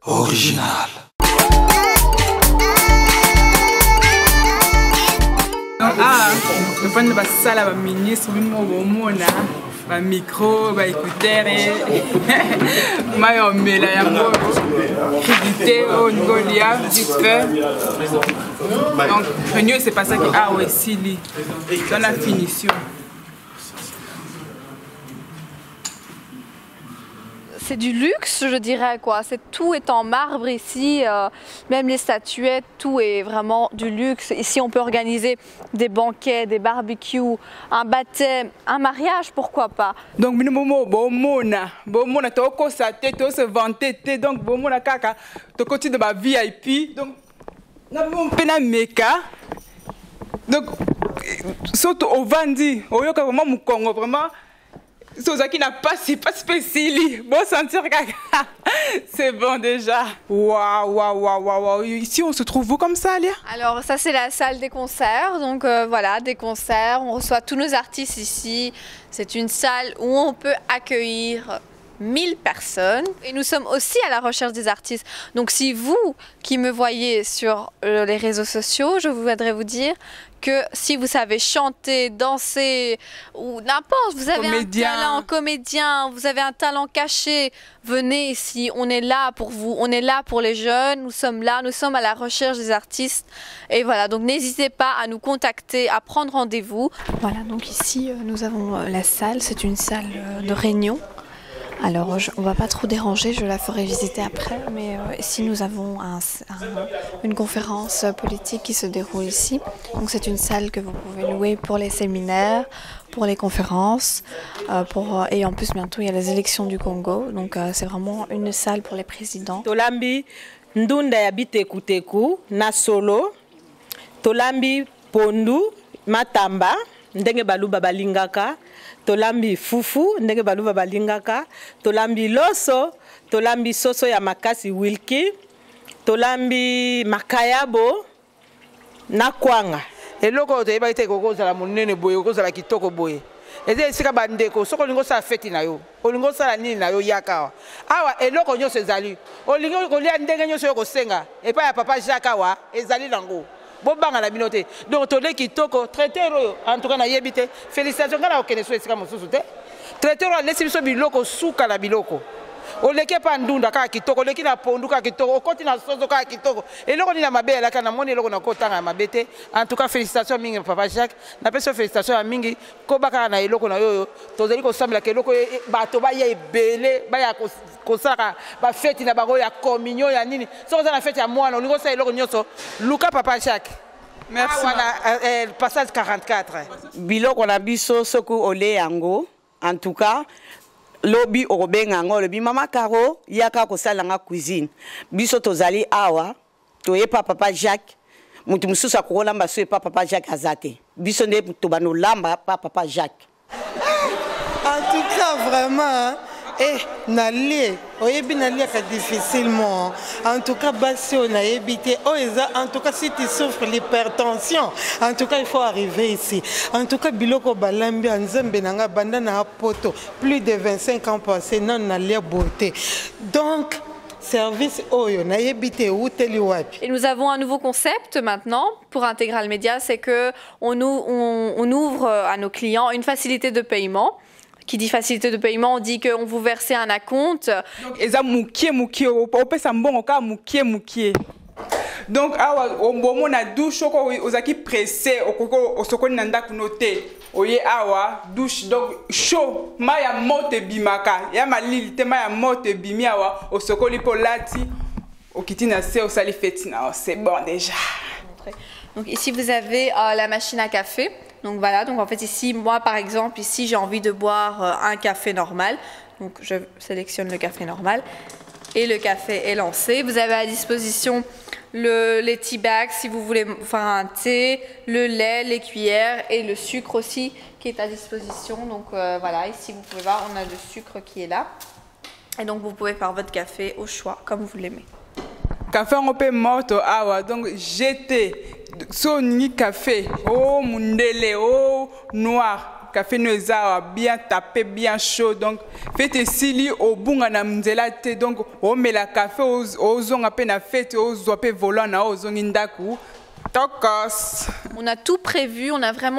Original. Le point de la salle à ministre, un micro, un écouteur, un mélange, crédité au niveau de l'IA, vite fait. Donc, réunion, c'est pas ça qui a aussi dans la finition. C'est du luxe, je dirais, quoi. Tout est en marbre ici, même les statuettes, tout est vraiment du luxe. Ici, on peut organiser des banquets, des barbecues, un baptême, un mariage, pourquoi pas. Donc, bomona, toko sa tête, to se vanter, donc bomona kaka, to côté de ma VIP, donc na bon pena meka, donc surtout au Vandi, au yoka vraiment mon Congo vraiment. Qui n'a pas si pas spécial, bon sentir c'est bon déjà. Waouh. Ici on se trouve où comme ça, Alia? Alors ça c'est la salle des concerts, donc voilà, des concerts, on reçoit tous nos artistes ici. C'est une salle où on peut accueillir 1000 personnes et nous sommes aussi à la recherche des artistes. Donc si vous qui me voyez sur les réseaux sociaux, je voudrais vous dire que si vous savez chanter, danser ou n'importe, vous avez un talent comédien, vous avez un talent caché, venez ici, on est là pour vous, on est là pour les jeunes, nous sommes là, nous sommes à la recherche des artistes et voilà, donc n'hésitez pas à nous contacter, à prendre rendez-vous. Voilà, donc ici nous avons la salle, c'est une salle de réunion. Alors, on ne va pas trop déranger, je la ferai visiter après, mais ici nous avons une conférence politique qui se déroule ici. Donc c'est une salle que vous pouvez louer pour les séminaires, pour les conférences, et en plus bientôt il y a les élections du Congo, donc c'est vraiment une salle pour les présidents. Tolambi ndunda ya bitekuteku na solo, tolambi pondu matamba ndenge baluba balingaka. Tolambi fufu ndenge baluba balingaka, tolambi loso, tolambi soso ya makasi wilki, tolambi makayabo na kwanga. Eloko toyeba ite kokozala monene boye, kokozala kitoko boye. Eze esika bandeko soko lingo sa feti na yo. Olingo sala nini na yo yaka. Awa eloko nyonso ezali. Olingo kolia ndenge nyonso yo kosenga. Epa ya papa Jacques awa ezali nango. Bobanga la minote. Donc tolé kitoko traiteur en tout cas na yebite. Félicitations kana okene so esika mosusu te. Traiteur lesi biso biloko suka na biloko. Oleke pa ndunda kaka kitoko, oleki na pondu kaka kitoko, okoti na soso kaka kitoko. Eloko ni na mabe la kana moni eloko na kotanga mabete. En tout cas félicitations mingi papa Jacques. Na peso félicitations a mingi ko baka na eloko na yoyo. Tozali ko sambela ke eloko bato ba ye ebele, ba ya kosaka ba fête na bango ya communion ya nini. So za na fête ya mwana, olingo sa eloko nyoso. Luka papa Jacques. Merci. Voilà, passage 44. Biloko na biso soku ole yango. En tout cas, lobi obenga ngo lobi mama Caro yaka ko salanga cuisine. Biso tozali awa, toyepa papa Jacques. Mutu mususu akola mbaso epa papa Jacques azate. Biso nde to bano lamba papa Jacques. En tout cas vraiment nalie oyebi nalie ka difficilement. En tout cas basi on a évité en tout cas si tu souffres l'hypertension, en tout cas il faut arriver ici. En tout cas biloko balambi nzembe nanga banda na poto plus de 25 ans passés non nalie beauté. Donc service oyo na yebite uteli wapi. Et nous avons un nouveau concept maintenant pour Intégral Média, c'est que on ouvre à nos clients une facilité de paiement. Qui dit facilité de paiement, on dit qu'on vous verse un acompte. Donc, on a douche qui pressé au soko nanda kunote. Oye awa douche donc chaud maya mote bimaka ya malili te maya mote bimi awa au soko lipo lati au kitina se au sali fetina c'est bon déjà. Donc ici vous avez la machine à café. Donc voilà, donc en fait ici, moi par exemple, ici j'ai envie de boire un café normal. Donc je sélectionne le café normal et le café est lancé. Vous avez à disposition les tea bags si vous voulez faire un thé, le lait, les cuillères et le sucre aussi qui est à disposition. Donc voilà, ici vous pouvez voir, on a le sucre qui est là. Et donc vous pouvez faire votre café au choix comme vous l'aimez. Café on peut morto awa donc jeter. So ni café, oh mundele, oh noir, café noza bien tapé, bien chaud. Donc, fête sili au bunga na mzela te. Donc, on met la café aux zong à peine à fête, aux zoapé volant na aux zong indaku. On a tout prévu,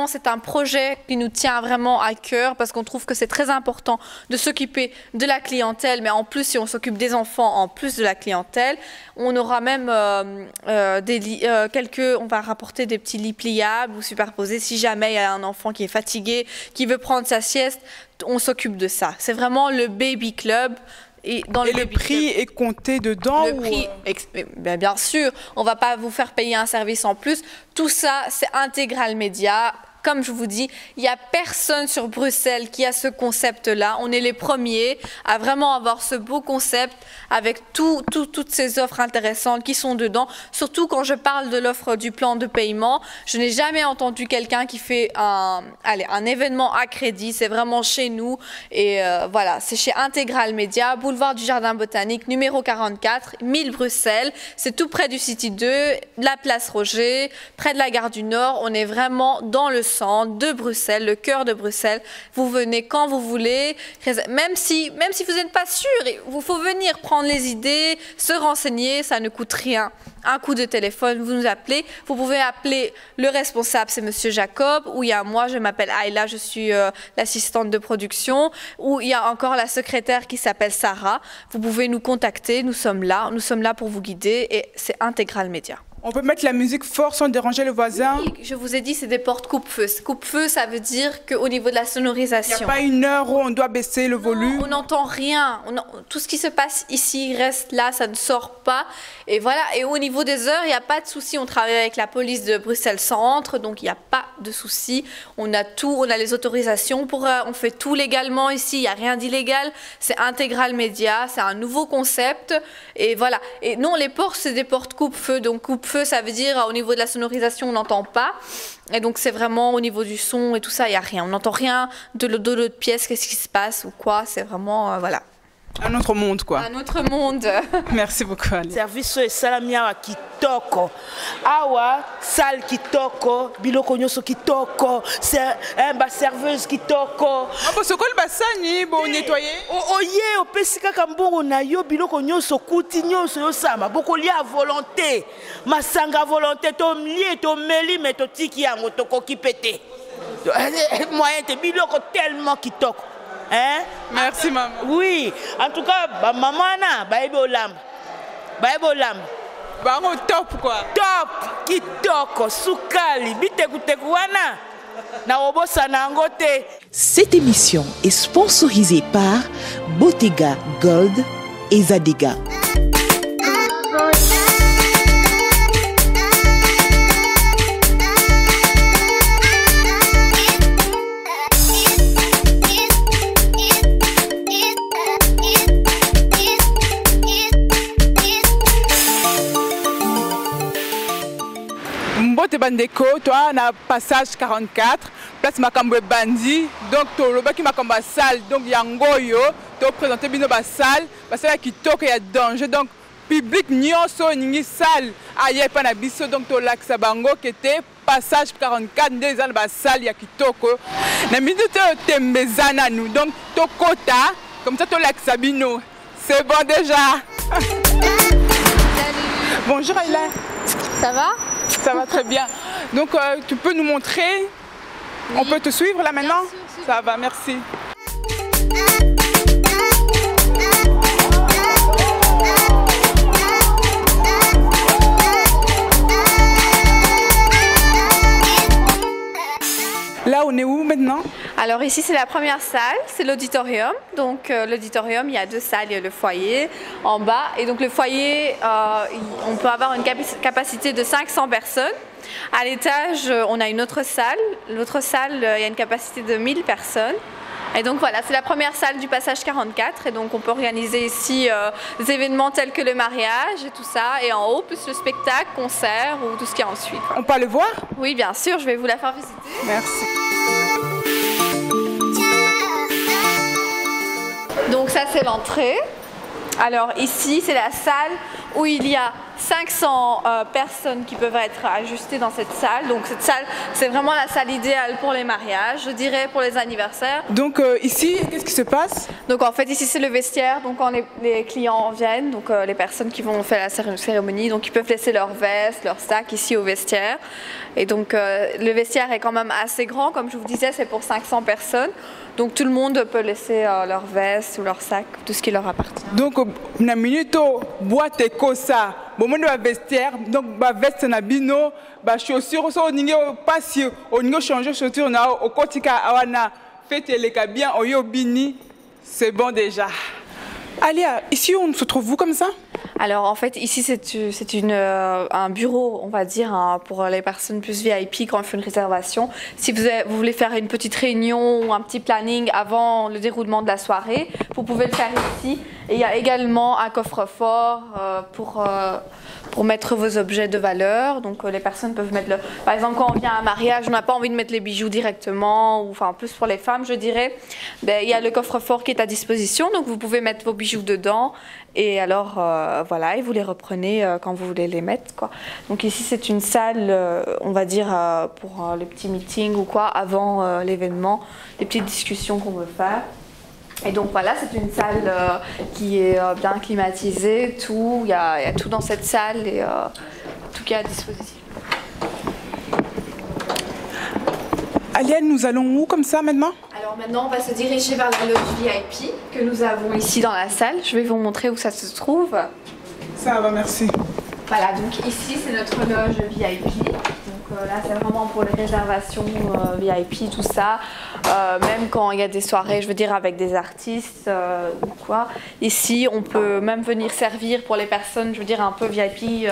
c'est un projet qui nous tient vraiment à cœur parce qu'on trouve que c'est très important de s'occuper de la clientèle, mais en plus si on s'occupe des enfants en plus de la clientèle, on aura même on va rapporter des petits lits pliables ou superposés si jamais il y a un enfant qui est fatigué, qui veut prendre sa sieste, on s'occupe de ça. C'est vraiment le baby club. Et le prix est compté dedans? Le prix, bien sûr, on ne va pas vous faire payer un service en plus. Tout ça, c'est Intégral Média. Comme je vous dis, il n'y a personne sur Bruxelles qui a ce concept-là. On est les premiers à vraiment avoir ce beau concept avec toutes ces offres intéressantes qui sont dedans. Surtout quand je parle de l'offre du plan de paiement, je n'ai jamais entendu quelqu'un qui fait un événement à crédit. C'est vraiment chez nous. Et voilà, c'est chez Intégral Média, boulevard du Jardin Botanique, numéro 44, 1000 Bruxelles. C'est tout près du City 2, la place Roger, près de la gare du Nord. On est vraiment dans le de Bruxelles, le cœur de Bruxelles. Vous venez quand vous voulez, même si vous n'êtes pas sûr, il faut venir prendre les idées, se renseigner, ça ne coûte rien. Un coup de téléphone, vous nous appelez. Vous pouvez appeler le responsable, c'est Monsieur Jacob, ou il y a moi, je m'appelle Ayla, je suis l'assistante de production, ou il y a encore la secrétaire qui s'appelle Sarah. Vous pouvez nous contacter, nous sommes là pour vous guider et c'est Intégral Média. On peut mettre la musique fort sans déranger le voisin? Oui, je vous ai dit, c'est des portes coupe-feu. Coupe-feu, ça veut dire qu'au niveau de la sonorisation... Il n'y a pas une heure où on doit baisser le volume? On n'entend rien. Tout ce qui se passe ici reste là, ça ne sort pas. Et voilà. Et au niveau des heures, il n'y a pas de souci. On travaille avec la police de Bruxelles Centre, donc il n'y a pas de souci. On a tout, on a les autorisations, on fait tout légalement ici, il n'y a rien d'illégal. C'est Intégral Média, c'est un nouveau concept. Et voilà. Et non, les portes, c'est des portes coupe-feu. Donc coupe-feu, ça veut dire au niveau de la sonorisation on n'entend pas et donc c'est vraiment au niveau du son et tout ça il n'y a rien, on n'entend rien de l'autre pièce, qu'est-ce qui se passe ou quoi, c'est vraiment voilà. Un autre monde quoi. Un autre monde. Merci beaucoup. Service esalami awa kitoko. Awa salle kitoko, biloko nyonso kitoko, ba serveuse kitoko. Abo sokol basani bo nettoyer. Oye opesi kaka mbongo na yo biloko nyonso kuti nyonso yo sama boko lia volonté. Masanga volonté to mlie to meli mais to tiki yango to koki pété. Moyen te biloko tellement kitoko. Hein? Merci maman. Oui, en tout cas, maman na baïbo lamb. Bango top quoi. Top, kitoko, sukali, bitekuteku wana. Na obosa na ngote. Cette émission est sponsorisée par Bottega Gold et Zadega. Mbote bandeko, toi na passage 44, place Makambo Bandi, donc to lobaki Makambo salle, donc yangoyo, to présenter bino ba salle qui toque y a danger, donc public nyonso ningi salle, aye pa na biso, donc to laksa bango qui était passage 44 des ans ba salle ya kitoko. Na minute tembezana nous, donc to kota, comme ça to laksa bino. C'est bon déjà. Bonjour Ayla. Ça va? Ça va très bien. Donc tu peux nous montrer? Oui. On peut te suivre là maintenant? Sûr, ça va, merci. Là, on est où maintenant? Alors ici, c'est la première salle, c'est l'auditorium. Donc l'auditorium, il y a deux salles, il y a le foyer en bas. Et donc le foyer, on peut avoir une capacité de 500 personnes. À l'étage, on a une autre salle. L'autre salle, il y a une capacité de 1000 personnes. Et donc voilà, c'est la première salle du passage 44 et donc on peut organiser ici des événements tels que le mariage et tout ça. Et en haut, plus le spectacle, concert ou tout ce qui en suit. On peut le voir? Oui, bien sûr, je vais vous la faire visiter. Merci. Donc ça, c'est l'entrée. Alors ici, c'est la salle où il y a 500 personnes qui peuvent être ajustées dans cette salle. Donc cette salle, c'est vraiment la salle idéale pour les mariages, je dirais pour les anniversaires. Donc ici, qu'est-ce qui se passe? Donc en fait ici c'est le vestiaire, donc quand les clients viennent, donc les personnes qui vont faire la cérémonie, donc ils peuvent laisser leur veste, leur sac ici au vestiaire. Et donc le vestiaire est quand même assez grand, comme je vous disais, c'est pour 500 personnes. Donc tout le monde peut laisser leur veste ou leur sac, tout ce qui leur appartient. Donc, na minute boîte et ça, bon monde va vestiaire, donc ba veste na bino, ba chaussures, so ninge passe, on ninge changer chaussures na au kotika awana fête les bien oyo bini, c'est bon déjà. Alia, ici on se trouve où comme ça? Alors en fait ici c'est un bureau, on va dire, hein, pour les personnes plus VIP quand on fait une réservation. Si vous voulez faire une petite réunion ou un petit planning avant le déroulement de la soirée, vous pouvez le faire ici. Et il y a également un coffre-fort pour mettre vos objets de valeur. Donc les personnes peuvent mettre par exemple quand on vient à un mariage, on n'a pas envie de mettre les bijoux directement, ou enfin plus pour les femmes je dirais. Ben, il y a le coffre-fort qui est à disposition, donc vous pouvez mettre vos bijoux dedans. Et alors voilà, et vous les reprenez quand vous voulez les mettre, quoi. Donc ici c'est une salle, on va dire pour les petits meetings ou quoi avant l'événement, les petites discussions qu'on veut faire. Et donc voilà, c'est une salle qui est bien climatisée, tout, il y a tout dans cette salle et tout qui est à disposition. Aliane, nous allons où comme ça maintenant? Alors maintenant, on va se diriger vers la loge VIP que nous avons ici dans la salle. Je vais vous montrer où ça se trouve. Ça va, merci. Voilà, donc ici c'est notre loge VIP. Donc là c'est vraiment pour les réservations VIP, tout ça. Même quand il y a des soirées, je veux dire avec des artistes ou quoi. Ici on peut même venir servir pour les personnes, je veux dire un peu VIP.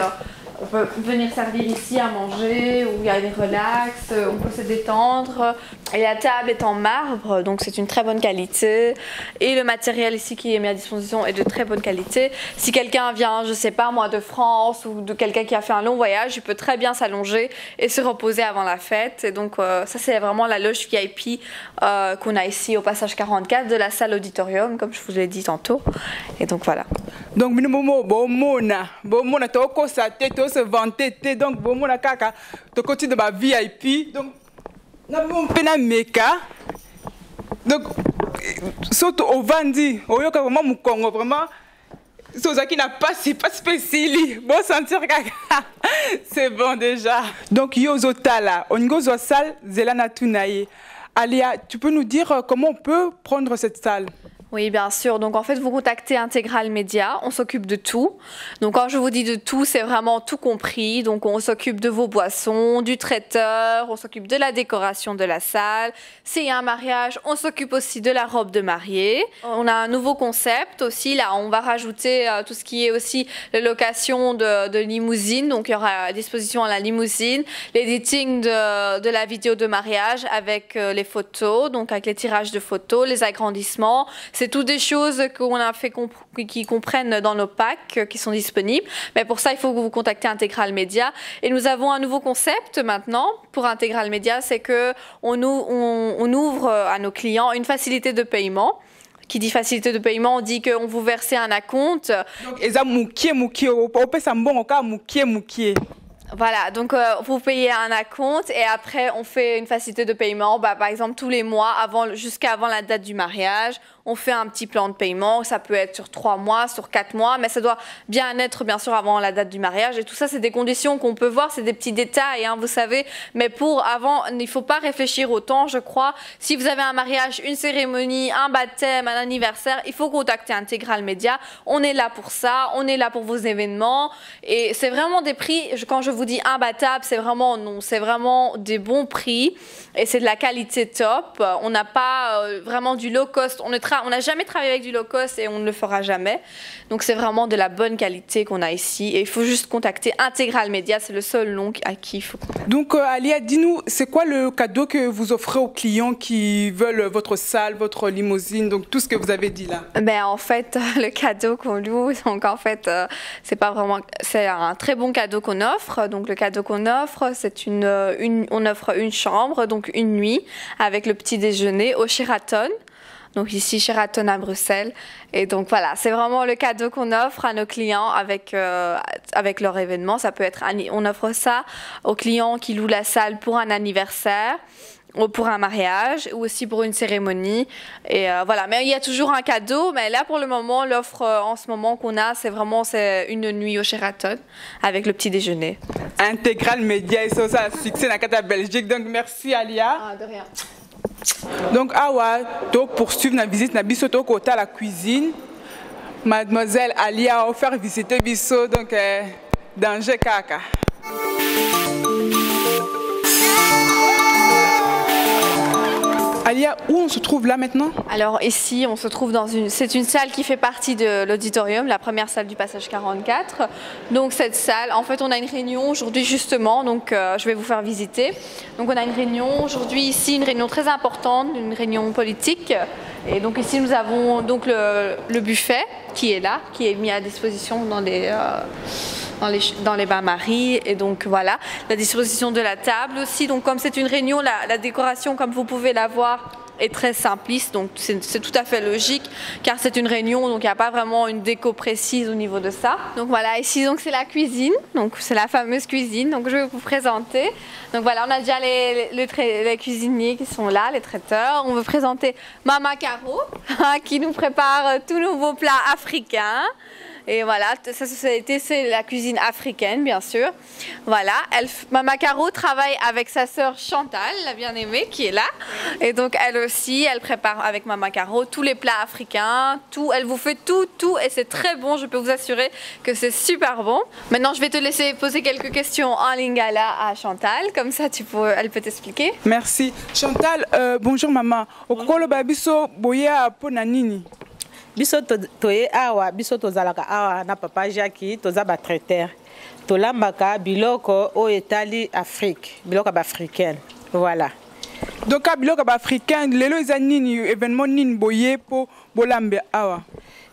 On peut venir servir ici à manger, où il y a des relax, on peut se détendre. Et la table est en marbre, donc c'est une très bonne qualité. Et le matériel ici qui est mis à disposition est de très bonne qualité. Si quelqu'un vient, je sais pas moi, de France ou de quelqu'un qui a fait un long voyage, il peut très bien s'allonger et se reposer avant la fête. Et donc ça c'est vraiment la loge VIP qu'on a ici au passage 44 de la salle auditorium, comme je vous l'ai dit tantôt. Et donc voilà. Donc se vanter, donc bon mon kaka to côté de ma VIP, donc na bon pena meka, donc surtout au vandi au yoka vraiment mon Congo vraiment ça qui n'a pas si pas spécial bon sentir kaka c'est bon déjà. Donc yozo tala on gozo salle zelana tunaye. Alia, tu peux nous dire comment on peut prendre cette salle? Oui, bien sûr. Donc, en fait, vous contactez Intégral Média. On s'occupe de tout. Donc, quand je vous dis de tout, c'est vraiment tout compris. Donc, on s'occupe de vos boissons, du traiteur, on s'occupe de la décoration de la salle. S'il y a un mariage, on s'occupe aussi de la robe de mariée. On a un nouveau concept aussi. Là, on va rajouter tout ce qui est aussi la location de limousine. Donc, il y aura à disposition la limousine, l'editing de la vidéo de mariage avec les photos, donc avec les tirages de photos, les agrandissements. C'est toutes des choses qu'on a fait qui comprennent dans nos packs qui sont disponibles. Mais pour ça, il faut que vous contactez Intégral Média. Et nous avons un nouveau concept maintenant pour Intégral Média, c'est qu'on ouvre à nos clients une facilité de paiement. Qui dit facilité de paiement, on dit qu'on vous verse un acompte. Voilà, donc vous payez un acompte et après on fait une facilité de paiement, par exemple tous les mois, jusqu'à avant la date du mariage. On fait un petit plan de paiement, ça peut être sur 3 mois, sur 4 mois, mais ça doit bien être bien sûr avant la date du mariage. Et tout ça, c'est des conditions qu'on peut voir, c'est des petits détails, hein, vous savez. Mais avant, il ne faut pas réfléchir autant, je crois. Si vous avez un mariage, une cérémonie, un baptême, un anniversaire, il faut contacter Intégral Média. On est là pour ça, on est là pour vos événements. Et c'est vraiment des prix, quand je vous dis imbattable, c'est vraiment des bons prix. Et c'est de la qualité top. On n'a pas vraiment du low cost. On n'a jamais travaillé avec du low cost et on ne le fera jamais. Donc c'est vraiment de la bonne qualité qu'on a ici. Et il faut juste contacter Intégral Média, c'est le seul nom à qui il faut contacter. Donc Alia, dis-nous, c'est quoi le cadeau que vous offrez aux clients qui veulent votre salle, votre limousine, donc tout ce que vous avez dit là? En fait, le cadeau qu'on loue, donc en fait, c'est un très bon cadeau qu'on offre. Donc le cadeau qu'on offre, c'est on offre une chambre, donc une nuit, avec le petit déjeuner au Sheraton. donc ici Sheraton à Bruxelles. Et donc voilà, c'est vraiment le cadeau qu'on offre à nos clients avec leur événement. Ça peut être, on offre ça aux clients qui louent la salle pour un anniversaire, ou pour un mariage, ou aussi pour une cérémonie. Et voilà, mais il y a toujours un cadeau. Mais là, pour le moment, l'offre en ce moment qu'on a, c'est une nuit au Sheraton avec le petit déjeuner. Intégral Média et ça a succès dans la Belgique. Donc merci Alia. Ah, de rien. Donc awa, to poursuivre la visite na biso to côté à la cuisine. Mademoiselle Alia a offert visiter biso donc danger kaka. Alia, où on se trouve là maintenant? Alors ici, on se trouve dans c'est une salle qui fait partie de l'auditorium, la première salle du passage 44. Donc cette salle, en fait, on a une réunion aujourd'hui justement, donc je vais vous faire visiter. Donc on a une réunion aujourd'hui ici, une réunion très importante, une réunion politique. Et donc ici, nous avons donc le buffet qui est là, qui est mis à disposition dans les bains-maries, et donc voilà, la disposition de la table aussi. Donc comme c'est une réunion, la décoration, comme vous pouvez la voir, est très simpliste, donc c'est tout à fait logique car c'est une réunion, donc il n'y a pas vraiment une déco précise au niveau de ça. Donc voilà, ici donc c'est la cuisine, donc c'est la fameuse cuisine, donc je vais vous présenter. Donc voilà, on a déjà les cuisiniers qui sont là, les traiteurs. On veut présenter Mama Caro qui nous prépare tous nouveaux plats africains. Et voilà, ça c'est la cuisine africaine, bien sûr. Voilà, Mama Caro travaille avec sa sœur Chantal, la bien-aimée, qui est là. Et donc elle aussi, elle prépare avec Mama Caro tous les plats africains, tout. Elle vous fait tout, et c'est très bon. Je peux vous assurer que c'est super bon. Maintenant, je vais te laisser poser quelques questions en lingala à Chantal, comme ça elle peut t'expliquer. Merci. Chantal, bonjour maman. Okolo babiso boya ponanini. Biso toye awa biso tozalaka awa na papa Jackie toza ba traiteur tolambaka biloko o etali Afrique biloko ba africaine voilà. Donc biloko ba africain lelo ezanini événement nini boye po bolambe awa.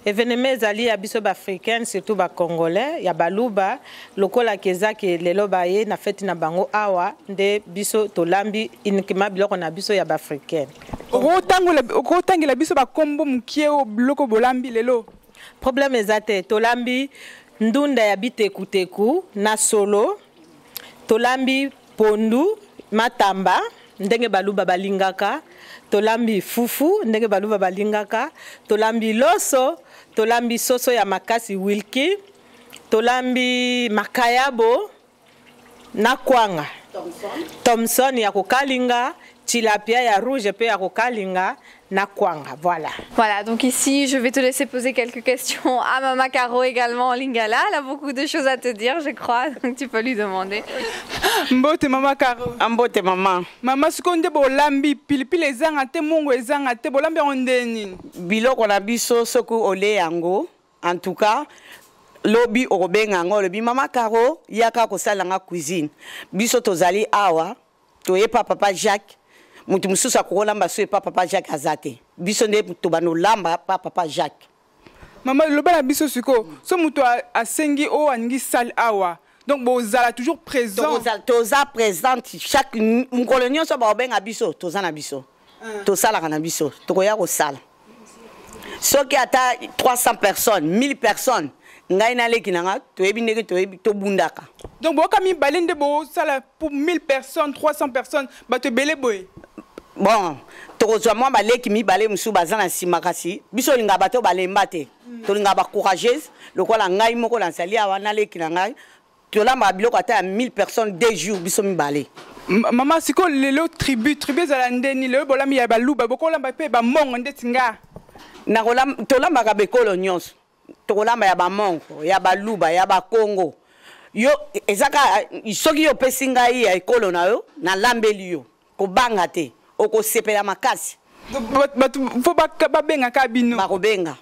Événement ezali ya biso ba africaine surtout ba congolais ya baluba lokola keza ke lelo baye na fête na bango awa nde biso tolambi uniquement biloko na biso ya ba africaine. Okotangela biso ba kombo mukie o biloko bolambi lelo. Problème ezate tolambi ndunda ya bitekuteku na solo tolambi pondu matamba ndenge baluba balingaka tolambi fufu ndenge baluba balingaka tolambi loso tolambi soso ya makasi wilki tolambi makayabo na kwanga Thomson ya kokalinga tilapia ya rouge pe ya kokalinga na kwanga voilà. Voilà, donc ici je vais te laisser poser quelques questions à Mama Caro également en lingala. Elle a beaucoup de choses à te dire, je crois, donc tu peux lui demander. Mbote Mama Caro. Mbote maman. Mama sikonde bolambi pilipili ezanga te mungu ezanga te bolambi ondeni. Biloko na biso soku ole yango en tout cas lobi obenga ngo lobi Mama Caro yaka kosala nga cuisine. Biso tozali awa toye papa Jacques. Mutu mususu akolamba so pa papa Jacques azate. Biso nde tobano lamba pa papa Jacques. Maman loba na biso siko so mutu asengi o angi sal awa. Donc bozala toujours présent. Toza présente chaque mkolonio so ba benga biso toza na biso. Tosala na biso. Tokoya ko sala. Soki ata 300 personnes, 1000 personnes ngai na leki nanga toyebi ndeke toyebi to bundaka. Donc boka mi balende bo sala pour 1000 personnes, 300 personnes ba te belé boy. Bon, tokozwa mwa baleki mi balé musu bazana simakasi. Biso linga bato balemba te. To linga ba courageuse, lokola ngai moko na sali awa na leki na ngai. Tolamba biloko ata 1000 personnes 2 jours biso mi balé. Maman siko lelo tribu za ndeni lelo bolami ya baluba bokolamba pe ba mongo ndetinga. Na kolamba tolamba ka bekolo nyonso. Tokolamba ya bamongo, ya baluba, ya bakongo. Yo ezaka isoki yo pesinga ya ekolo na yo na lambeli yo ko banga te oko sepela makasi. Faut ba benga ka bino. Ba ko benga.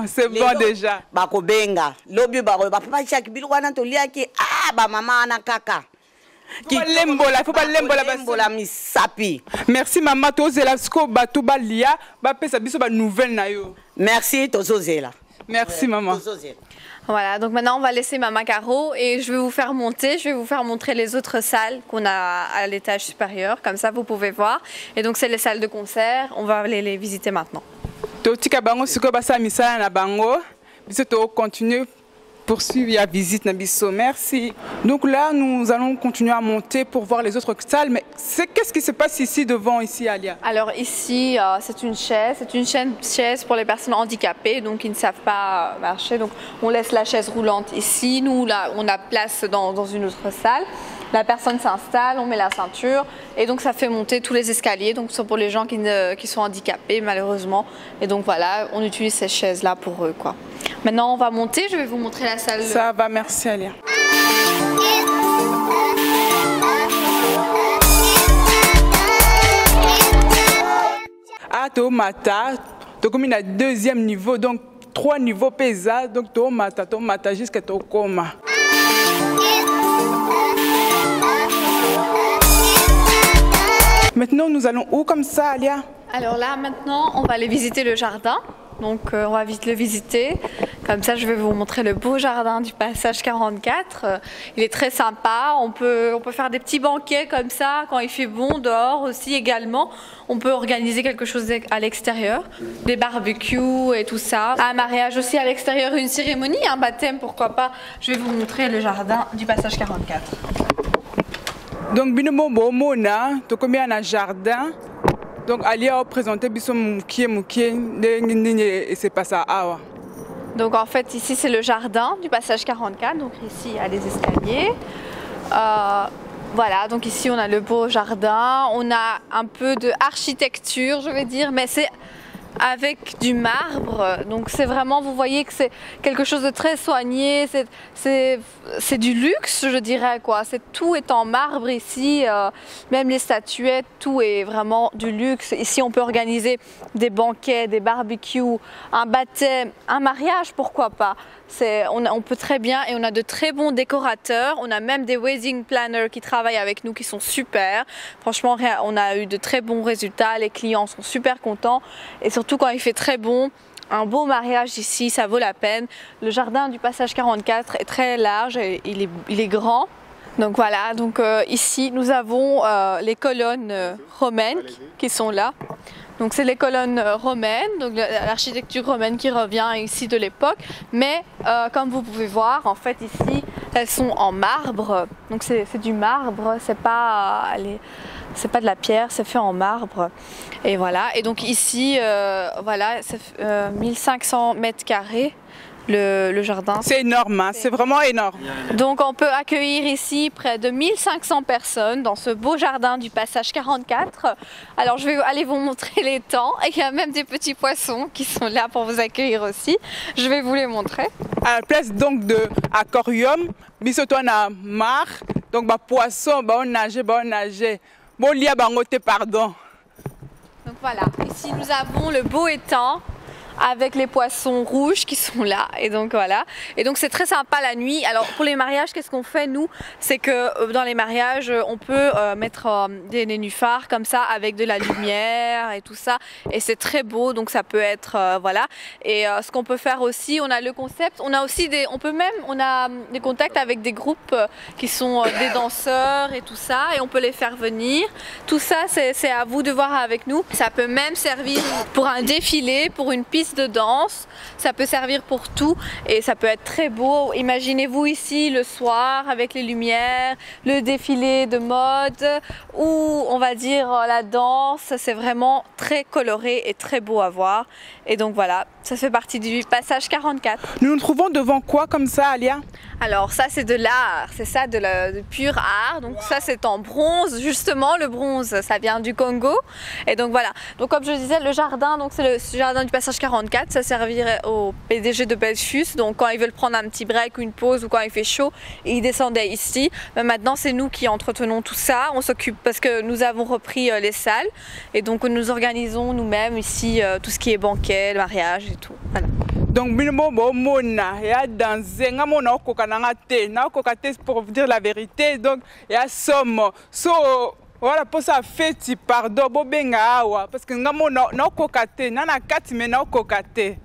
C'est bon déjà. Ba ko benga. Lobi ba papa Jacques biloko na to liaki ba mama na kaka. Faut pas lembola misapi. Merci maman tozela sko bato balia ba pesa biso ba nouvelle na yo. Merci tozozela. Merci maman. Voilà, donc maintenant on va laisser Mama Caro et je vais vous faire monter, je vais vous faire montrer les autres salles qu'on a à l'étage supérieur, comme ça vous pouvez voir. Et donc c'est les salles de concert, on va aller les visiter maintenant. Totika bango siko basa misala na bango, biso to continuer poursuivre la visite Nabiso. Merci. Donc là, nous allons continuer à monter pour voir les autres salles. Mais qu'est-ce qui se passe ici devant, ici, Alia? Alors ici, c'est une chaise pour les personnes handicapées, donc qui ne savent pas marcher. Donc on laisse la chaise roulante ici. Nous, là, on a place dans une autre salle. La personne s'installe, on met la ceinture et donc ça fait monter tous les escaliers. Donc c'est pour les gens qui sont handicapés malheureusement. Et donc voilà, on utilise ces chaises-là pour eux, quoi. Maintenant on va monter, je vais vous montrer la salle. Ça va, merci Alia. Ah, Tomata, comme il a deuxième niveau, donc 3 niveaux pesa, donc Tomata jusqu'à Tokoma. Maintenant, nous allons où comme ça, Alia? Alors là, maintenant, on va aller visiter le jardin. Donc, on va vite le visiter. Comme ça, je vais vous montrer le beau jardin du passage 44. Il est très sympa. On peut faire des petits banquets comme ça quand il fait bon dehors aussi également. On peut organiser quelque chose à l'extérieur, des barbecues et tout ça. Un mariage aussi à l'extérieur, une cérémonie, un baptême, pourquoi pas. Je vais vous montrer le jardin du passage 44. Donc, binomo bomona, to combien un jardin. Donc, Alia a présenté biso moukie et c'est pas ça. Awa. Donc, en fait, ici c'est le jardin du passage 44. Donc, ici il y a les escaliers. Voilà, donc ici on a le beau jardin. On a un peu de architecture, je vais dire, mais c'est avec du marbre, donc c'est vraiment, vous voyez que c'est quelque chose de très soigné, c'est du luxe, je dirais, quoi. Tout est en marbre ici, même les statuettes, tout est vraiment du luxe. Ici on peut organiser des banquets, des barbecues, un baptême, un mariage, pourquoi pas. On peut très bien, et on a de très bons décorateurs, on a même des wedding planners qui travaillent avec nous qui sont super. Franchement, on a eu de très bons résultats, les clients sont super contents et surtout quand il fait très bon, un beau mariage ici, ça vaut la peine. Le jardin du passage 44 est très large et il est grand. Donc voilà, donc ici nous avons les colonnes romaines qui sont là. Donc c'est les colonnes romaines, donc l'architecture romaine qui revient ici de l'époque. Mais comme vous pouvez voir, en fait ici, elles sont en marbre. Donc c'est du marbre, c'est pas de la pierre, c'est fait en marbre. Et voilà. Et donc ici, voilà, c'est 1500 mètres carrés. Le jardin. C'est énorme, hein? C'est vraiment énorme. Donc on peut accueillir ici près de 1500 personnes dans ce beau jardin du passage 44. Alors je vais aller vous montrer les temps. Et il y a même des petits poissons qui sont là pour vous accueillir aussi. Je vais vous les montrer. À la place donc de aquarium, bisoto na mar, donc poisson, on nager. Bon lia bangote, pardon. Donc voilà, ici nous avons le beau étang avec les poissons rouges qui sont là, et donc voilà. Et donc c'est très sympa la nuit. Alors pour les mariages, qu'est-ce qu'on fait nous? C'est que dans les mariages, on peut mettre des nénuphars comme ça avec de la lumière et tout ça, et c'est très beau, donc ça peut être voilà. Et ce qu'on peut faire aussi, on a le concept, on a aussi on a des contacts avec des groupes qui sont des danseurs et tout ça, et on peut les faire venir. Tout ça c'est à vous de voir avec nous. Ça peut même servir pour un défilé, pour une piste de danse, ça peut servir pour tout et ça peut être très beau. Imaginez-vous ici le soir avec les lumières, le défilé de mode ou on va dire la danse, c'est vraiment très coloré et très beau à voir. Et donc voilà, ça fait partie du passage 44. Nous nous trouvons devant quoi comme ça, Alia? Alors ça c'est de l'art, c'est ça de pur art. Donc ça c'est en bronze, justement le bronze ça vient du Congo. Et donc voilà, donc comme je disais le jardin, donc c'est le jardin du passage 44, ça servirait au PDG de Belchus. Donc quand ils veulent prendre un petit break ou une pause ou quand il fait chaud, ils descendaient ici. Mais maintenant c'est nous qui entretenons tout ça, on s'occupe parce que nous avons repris les salles et donc nous organisons nous-mêmes ici tout ce qui est banquet, le mariage et tout. Voilà. Donc, mona, il y a dansé, pour vous dire la vérité. Donc, il y a somme. Voilà, pour ça, fait, pardon, parce que nous avons kokate, nana kati, mais nous kokate.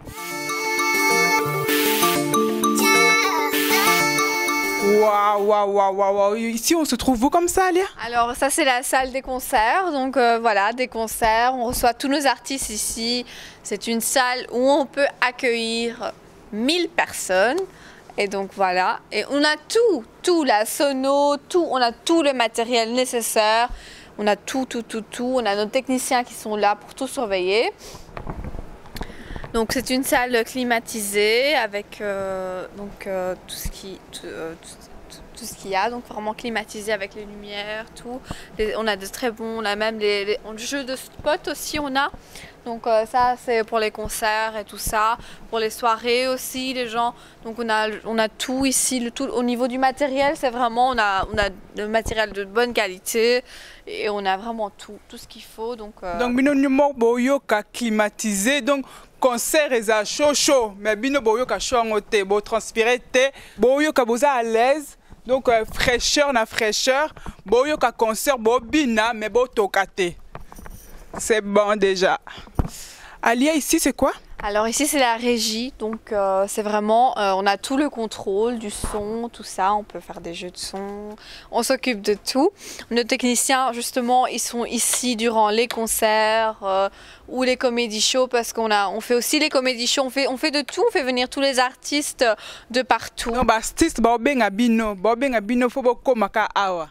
Waouh. Ici, on se trouve où comme ça, Alia? Alors ça c'est la salle des concerts, donc voilà, des concerts, on reçoit tous nos artistes ici. C'est une salle où on peut accueillir 1000 personnes. Et donc voilà, et on a tout, la sono, on a tout le matériel nécessaire. On a tout. On a nos techniciens qui sont là pour tout surveiller. Donc c'est une salle climatisée avec tout ce qu'il y a, donc vraiment climatisé avec les lumières, tout. On a de très bons, on a même les jeux de spot aussi, on a. Donc ça c'est pour les concerts et tout ça, pour les soirées aussi, les gens. Donc on a tout ici, tout au niveau du matériel, c'est vraiment on a le matériel de bonne qualité et on a vraiment tout ce qu'il faut. Donc bino numéro boyo ka climatisé, donc concert et à chaud, mais bino boyo ka chaud en té, bo transpirer té, boyo ka boza à l'aise. Donc fraîcheur na fraîcheur, boyo ka concert bo bina mais bo tokate. C'est bon déjà. Alia, ici c'est quoi? Alors ici c'est la régie, donc c'est vraiment, on a tout le contrôle du son, tout ça, on peut faire des jeux de son, on s'occupe de tout. Nos techniciens justement, ils sont ici durant les concerts ou les comédie shows parce on fait aussi les comédie shows, on fait de tout, on fait venir tous les artistes de partout. Non, artiste, faut beaucoup maka awa.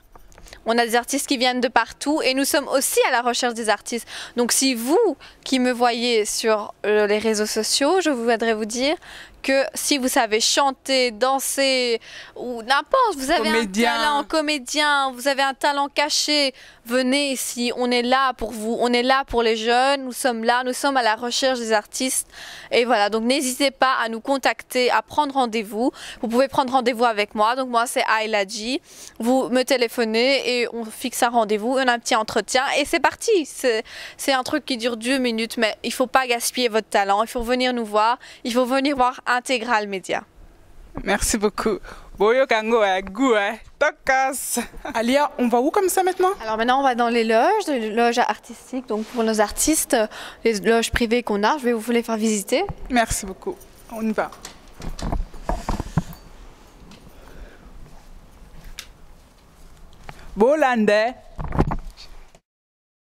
On a des artistes qui viennent de partout et nous sommes aussi à la recherche des artistes. Donc si vous qui me voyez sur les réseaux sociaux, je voudrais vous dire que si vous savez chanter, danser ou n'importe, vous avez un talent comédien, vous avez un talent caché, venez ici, on est là pour vous, on est là pour les jeunes, nous sommes là, nous sommes à la recherche des artistes et voilà, donc n'hésitez pas à nous contacter, à prendre rendez-vous. Vous pouvez prendre rendez-vous avec moi, donc moi c'est Ailadji, vous me téléphonez et on fixe un rendez-vous, on a un petit entretien et c'est parti. C'est un truc qui dure 2 minutes, mais il ne faut pas gaspiller votre talent, il faut venir nous voir, il faut venir voir Intégral Média. Merci beaucoup. Boyo kango a goût, tokas. Alia, on va où comme ça maintenant? Alors maintenant on va dans les loges artistiques, donc pour nos artistes, les loges privées qu'on a, je vais vous les faire visiter. Merci beaucoup. On y va. Bolande.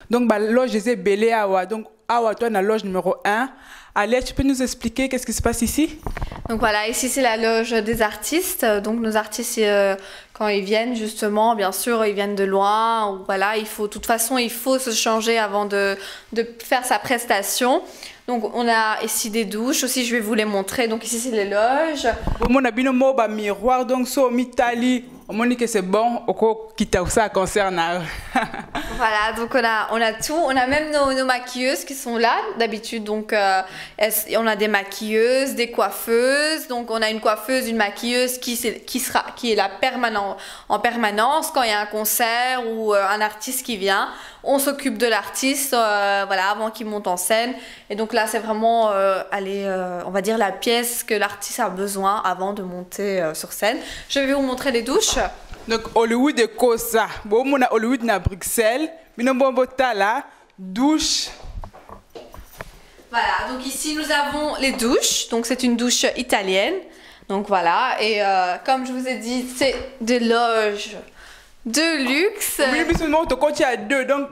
Donc bah loge des Belé Awa. Donc Awa toi la loge numéro 1. Alia, tu peux nous expliquer qu'est-ce qui se passe ici? Donc voilà, ici c'est la loge des artistes. Donc nos artistes, quand ils viennent justement, bien sûr, ils viennent de loin. Ou voilà, de toute façon, il faut se changer avant de faire sa prestation. Donc on a ici des douches aussi, je vais vous les montrer. Donc ici c'est les loges. On a bien un miroir, donc sur Mitali, on dit que c'est bon, qui t'a ça concerne. Voilà, donc on a tout. On a même nos maquilleuses qui sont là d'habitude. Donc on a des maquilleuses, des coiffeuses. Donc on a une coiffeuse, une maquilleuse qui est là en permanence quand il y a un concert ou un artiste qui vient. On s'occupe de l'artiste voilà, avant qu'il monte en scène. Et donc là, c'est vraiment on va dire la pièce que l'artiste a besoin avant de monter sur scène. Je vais vous montrer les douches. Donc Hollywood est comme ça. Bon, on a Hollywood à Bruxelles. Mais nous avons la douche. Voilà, donc ici nous avons les douches. Donc c'est une douche italienne. Donc voilà, et comme je vous ai dit, c'est des loges de luxe. Oui, mais seulement quand il y a 2, donc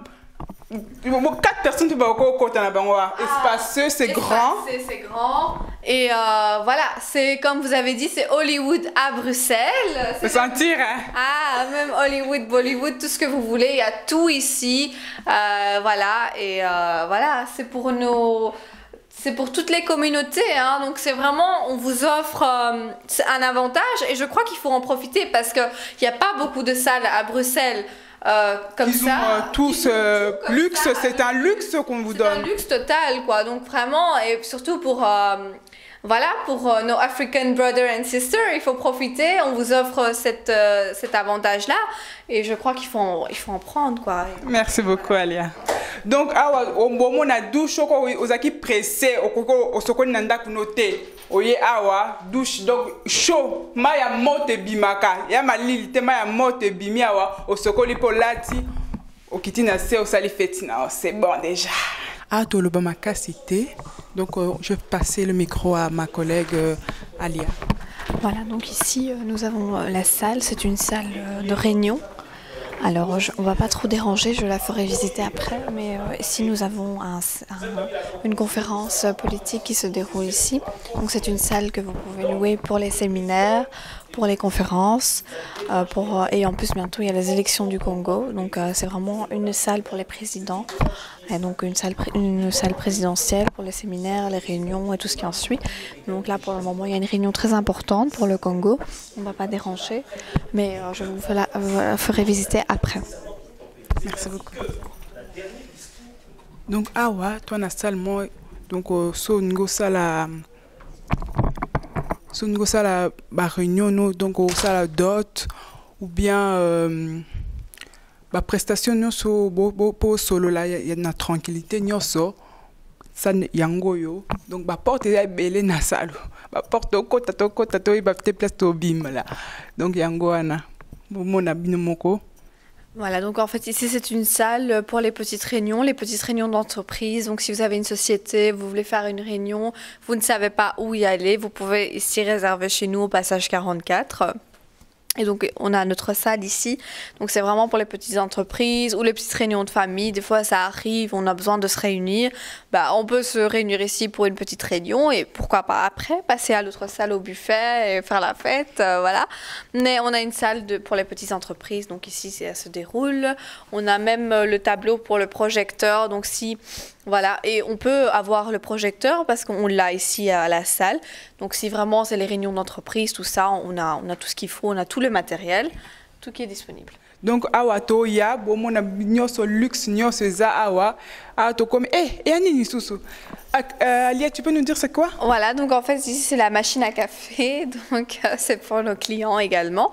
4 personnes qui vont au côté espaceux, c'est grand. C'est grand. Et voilà, c'est comme vous avez dit, c'est Hollywood à Bruxelles. C'est sentir, hein? Ah, même Hollywood, Bollywood, tout ce que vous voulez, il y a tout ici. Voilà, et voilà, c'est pour toutes les communautés, hein. Donc c'est vraiment, on vous offre un avantage et je crois qu'il faut en profiter parce qu'il n'y a pas beaucoup de salles à Bruxelles comme ils ça. Ont tous luxe, c'est un luxe qu'on vous donne. C'est un luxe total, quoi. Donc vraiment, et surtout pour voilà, pour nos African brothers and sisters, il faut profiter. On vous offre cet avantage-là et je crois qu'il faut en prendre, quoi. Merci beaucoup, Alia. Donc, on a douche aux qui pressé au soko nanda kunote. Oye awa douche donc chaud. Maya mote bimaka. Ya malili te maya mote bimi awa au soko lipolati. Au kitina se au sali fetina. C'est bon déjà. Ah, toi le bamaka cité. Donc, je vais passer le micro à ma collègue Alia. Voilà, donc ici nous avons la salle, c'est une salle de réunion. Alors on ne va pas trop déranger, je la ferai visiter après, mais ici nous avons une conférence politique qui se déroule ici. Donc c'est une salle que vous pouvez louer pour les séminaires, pour les conférences, et en plus bientôt il y a les élections du Congo. Donc c'est vraiment une salle pour les présidents, et donc une salle présidentielle pour les séminaires, les réunions et tout ce qui en suit. Donc là pour le moment il y a une réunion très importante pour le Congo, on ne va pas déranger, mais je vous la ferai visiter après. Merci beaucoup. Donc awa toi na salle moi donc so ngo sala ba réunion no donc au sala dot ou bien ba prestation nyonso bo solo la ya na tranquillité nyonso ça yango yo donc ba porte ya belé na salo ba porte kota to ba te place to bim là donc yango ana bo mona bino moko. Voilà, donc en fait ici c'est une salle pour les petites réunions d'entreprise. Donc si vous avez une société, vous voulez faire une réunion, vous ne savez pas où y aller, vous pouvez ici réserver chez nous au passage 44. Et donc on a notre salle ici, donc c'est vraiment pour les petites entreprises ou les petites réunions de famille. Des fois ça arrive, on a besoin de se réunir, on peut se réunir ici pour une petite réunion et pourquoi pas après passer à l'autre salle au buffet et faire la fête, voilà. Mais on a une salle pour les petites entreprises, donc ici ça se déroule. On a même le tableau pour le projecteur, donc si... Voilà, et on peut avoir le projecteur parce qu'on l'a ici à la salle. Donc si vraiment c'est les réunions d'entreprise, tout ça, on a tout ce qu'il faut, on a tout le matériel, tout qui est disponible. Donc awa to ya bo mona nyoso luxe nyoso za awa to comme anini susu. Alia, tu peux nous dire c'est quoi? Voilà, donc en fait ici c'est la machine à café, donc c'est pour nos clients également.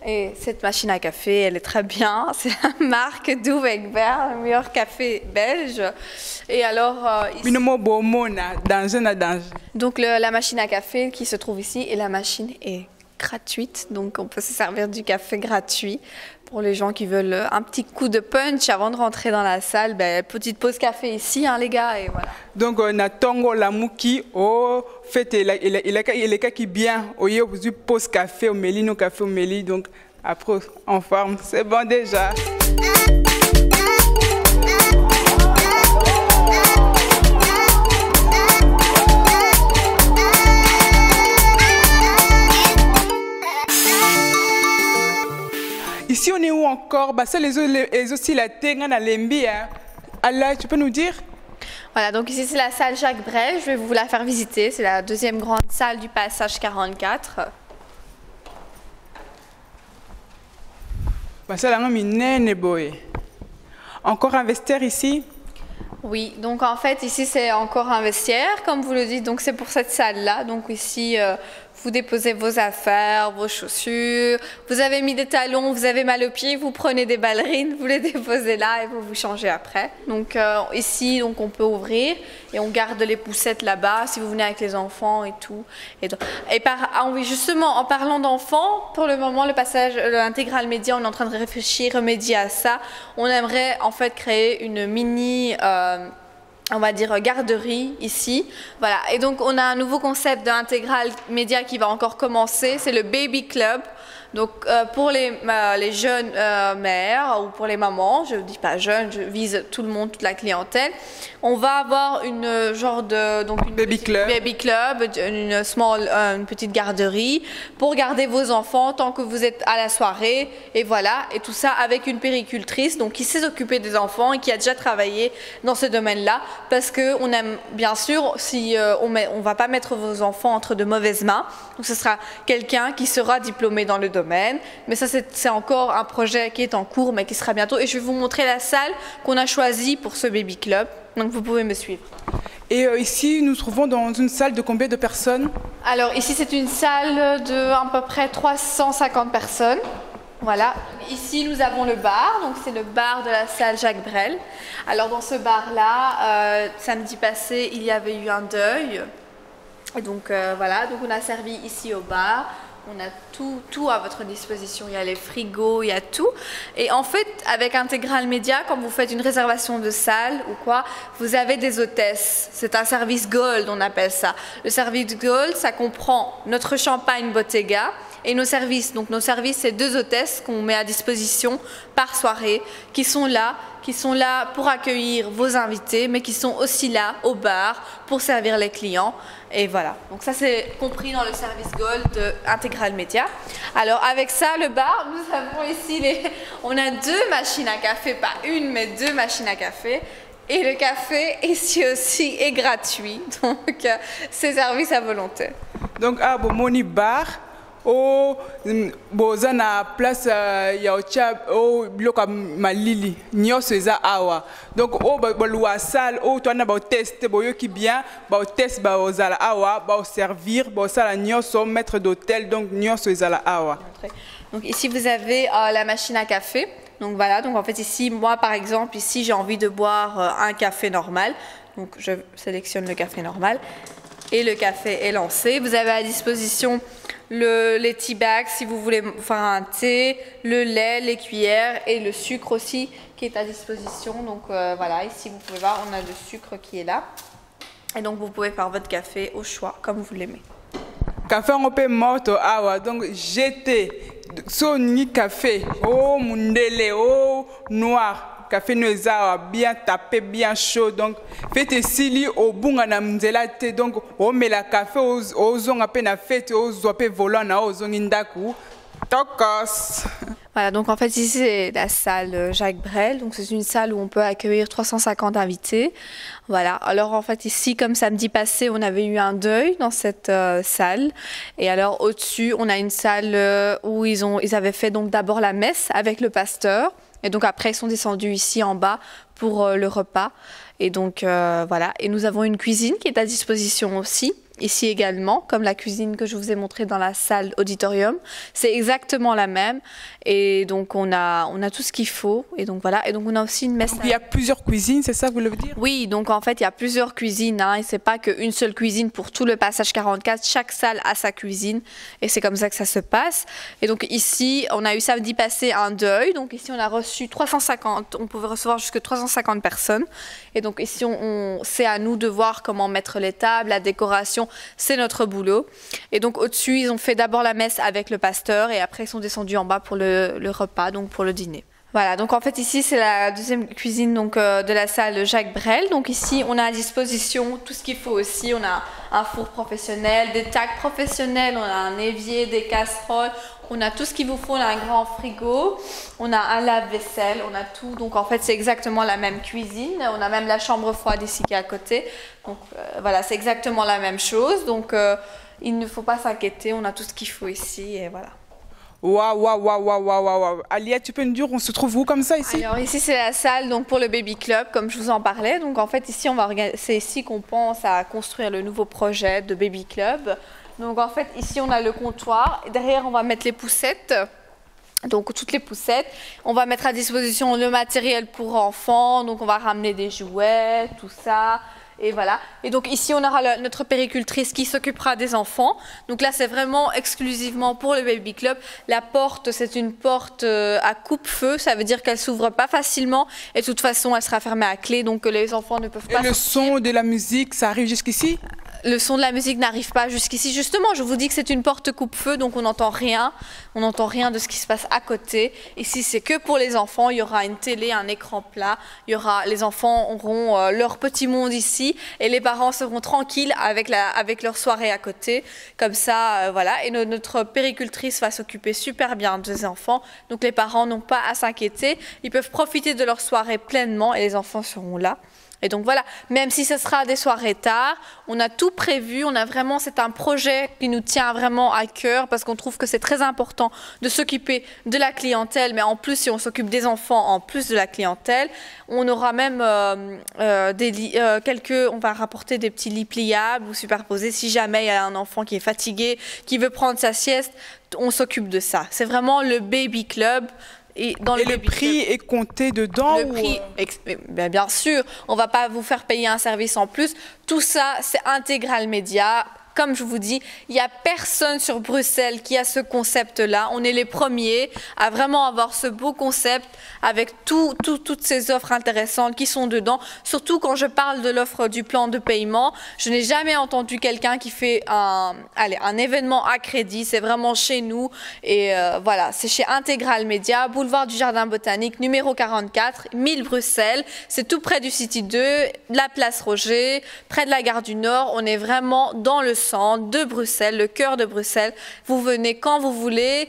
Et cette machine à café, elle est très bien. C'est la marque Douwe Egbert, le meilleur café belge. Et alors, ici, donc la machine à café qui se trouve ici, et la machine est gratuite. Donc on peut se servir du café gratuit pour les gens qui veulent un petit coup de punch avant de rentrer dans la salle. Petite pause café ici, hein, les gars, et voilà. Donc on a Tongo la Mouki, fait il est cas qui bien, au lieu de pause café au Méli, nos café au Méli, donc après en forme, c'est bon déjà. Ici on est où encore? Ça les aussi la tenga na lembi. Allah, tu peux nous dire? Voilà, donc ici c'est la salle Jacques Brel, je vais vous la faire visiter. C'est la deuxième grande salle du passage 44. Encore un vestiaire ici? Oui, donc en fait ici c'est encore un vestiaire, comme vous le dites, donc c'est pour cette salle-là. Donc ici vous déposez vos affaires, vos chaussures, vous avez mis des talons, vous avez mal aux pieds, vous prenez des ballerines, vous les déposez là et vous vous changez après. Donc ici donc on peut ouvrir et on garde les poussettes là-bas si vous venez avec les enfants et tout. Oui, justement en parlant d'enfants, pour le moment le passage, l'intégral média, on est en train de remédier à ça. On aimerait en fait créer une mini... on va dire garderie ici, voilà. Et donc on a un nouveau concept d'intégral média qui va encore commencer, c'est le Baby Club. Donc pour les jeunes mères ou pour les mamans, je ne dis pas jeunes, je vise tout le monde, toute la clientèle. On va avoir une baby club, une petite garderie pour garder vos enfants tant que vous êtes à la soirée, et voilà, et tout ça avec une péricultrice, donc qui sait s'occuper des enfants et qui a déjà travaillé dans ce domaine-là, parce que on aime bien sûr, si on va pas mettre vos enfants entre de mauvaises mains, donc ce sera quelqu'un qui sera diplômé dans le domaine, mais ça c'est encore un projet qui est en cours, mais qui sera bientôt. Et je vais vous montrer la salle qu'on a choisie pour ce baby club. Donc vous pouvez me suivre. Et ici, nous trouvons dans une salle de combien de personnes? Alors ici, c'est une salle de à peu près 350 personnes. Voilà. Ici, nous avons le bar. Donc c'est le bar de la salle Jacques Brel. Alors dans ce bar-là, samedi passé, il y avait eu un deuil. Et donc voilà. Donc on a servi ici au bar. On a tout à votre disposition. Il y a les frigos, il y a tout. Et en fait, avec Intégral Média, quand vous faites une réservation de salle ou quoi, vous avez des hôtesses. C'est un service Gold, on appelle ça. Le service Gold, ça comprend notre champagne Bottega et nos services. Donc nos services, c'est 2 hôtesses qu'on met à disposition par soirée, qui sont là pour accueillir vos invités, mais qui sont aussi là au bar pour servir les clients. Et voilà, donc ça c'est compris dans le service Gold de Intégral Média. Alors avec ça, le bar, nous avons ici, on a 2 machines à café, pas une, mais 2 machines à café. Et le café ici aussi est gratuit, donc c'est service à volonté. Donc à Bomoni Bar, au bozana place ya ocha au bloka malili nyos eza awa donc au balua salle au tona ba test boyo ki bien ba test ba ozala awa ba servir ba sala nyos au maître d'hôtel donc nyos ezala awa. Donc ici vous avez la machine à café. Donc voilà, donc en fait ici moi par exemple ici j'ai envie de boire un café normal. Donc je sélectionne le café normal et le café est lancé. Vous avez à disposition les tea bags si vous voulez faire un thé, le lait, les cuillères et le sucre aussi qui est à disposition. Donc voilà, ici vous pouvez voir, on a le sucre qui est là. Et donc vous pouvez faire votre café au choix comme vous l'aimez. Café on peut morto awa donc jeter so ni café oh mundele oh noir. Café noisa bien tapé, bien chaud. Donc, faites sili au bunga na mzela te. Donc, on met la café aux zong à peine à fête, aux zoapé volant na aux zong indaku. Tokos. Voilà, donc en fait ici c'est la salle Jacques Brel, donc c'est une salle où on peut accueillir 350 invités. Voilà, alors en fait ici comme samedi passé on avait eu un deuil dans cette salle et alors au-dessus on a une salle où ils avaient fait donc d'abord la messe avec le pasteur et donc après ils sont descendus ici en bas pour le repas et donc voilà, et nous avons une cuisine qui est à disposition aussi. Ici également, comme la cuisine que je vous ai montrée dans la salle auditorium, c'est exactement la même. Et donc on a tout ce qu'il faut. Et donc voilà. Et donc on a aussi une messe. Il y a plusieurs cuisines, c'est ça que vous voulez dire? Oui, donc en fait il y a plusieurs cuisines. Hein, et c'est pas qu'une seule cuisine pour tout le passage 44. Chaque salle a sa cuisine. Et c'est comme ça que ça se passe. Et donc ici, on a eu samedi passé un deuil. Donc ici on a reçu 350. On pouvait recevoir jusque 350 personnes. Et donc ici c'est à nous de voir comment mettre les tables, la décoration. C'est notre boulot. Et donc au-dessus, ils ont fait d'abord la messe avec le pasteur et après ils sont descendus en bas pour le repas, donc pour le dîner. Voilà, donc en fait ici c'est la deuxième cuisine donc, de la salle Jacques Brel. Donc ici on a à disposition tout ce qu'il faut aussi. On a un four professionnel, des tacs professionnels, on a un évier, des casseroles. On a tout ce qu'il vous faut, on a un grand frigo, on a un lave-vaisselle, on a tout. Donc en fait c'est exactement la même cuisine. On a même la chambre froide ici qui est à côté. Donc voilà, c'est exactement la même chose. Donc il ne faut pas s'inquiéter, on a tout ce qu'il faut ici et voilà. Waouh. Alia, tu peux nous dire, on se trouve où comme ça ici? Alors ici c'est la salle donc, pour le baby club, comme je vous en parlais. Donc en fait ici c'est ici qu'on pense à construire le nouveau projet de baby club. Donc en fait ici on a le comptoir, et derrière on va mettre les poussettes, donc toutes les poussettes. On va mettre à disposition le matériel pour enfants, donc on va ramener des jouets, tout ça. Et voilà. Et donc ici on aura notre péricultrice qui s'occupera des enfants. Donc là c'est vraiment exclusivement pour le baby club. La porte c'est une porte à coupe-feu, ça veut dire qu'elle s'ouvre pas facilement et de toute façon elle sera fermée à clé donc les enfants ne peuvent pas. Et le son de la musique ça arrive jusqu'ici? Le son de la musique n'arrive pas jusqu'ici. Justement, je vous dis que c'est une porte coupe-feu, donc on n'entend rien. On n'entend rien de ce qui se passe à côté. Ici, c'est que pour les enfants. Il y aura une télé, un écran plat. Les enfants auront leur petit monde ici et les parents seront tranquilles avec leur soirée à côté. Comme ça, voilà. Et notre péricultrice va s'occuper super bien des enfants. Donc les parents n'ont pas à s'inquiéter. Ils peuvent profiter de leur soirée pleinement et les enfants seront là. Et donc voilà, même si ce sera des soirées tard, on a tout prévu, c'est un projet qui nous tient vraiment à cœur parce qu'on trouve que c'est très important de s'occuper de la clientèle, mais en plus si on s'occupe des enfants en plus de la clientèle, on aura même on va rapporter des petits lits pliables ou superposés si jamais il y a un enfant qui est fatigué, qui veut prendre sa sieste, on s'occupe de ça. C'est vraiment le baby club. Et le prix est compté dedans? Le prix, bien sûr, on ne va pas vous faire payer un service en plus. Tout ça, c'est Intégral Média comme je vous dis, il n'y a personne sur Bruxelles qui a ce concept-là. On est les premiers à vraiment avoir ce beau concept avec toutes ces offres intéressantes qui sont dedans. Surtout quand je parle de l'offre du plan de paiement, je n'ai jamais entendu quelqu'un qui fait un événement à crédit. C'est vraiment chez nous. Et voilà, c'est chez Intégral Média, boulevard du Jardin Botanique, numéro 44, 1000 Bruxelles. C'est tout près du City 2, la place Roger, près de la gare du Nord. On est vraiment dans le centre de Bruxelles, le cœur de Bruxelles. Vous venez quand vous voulez,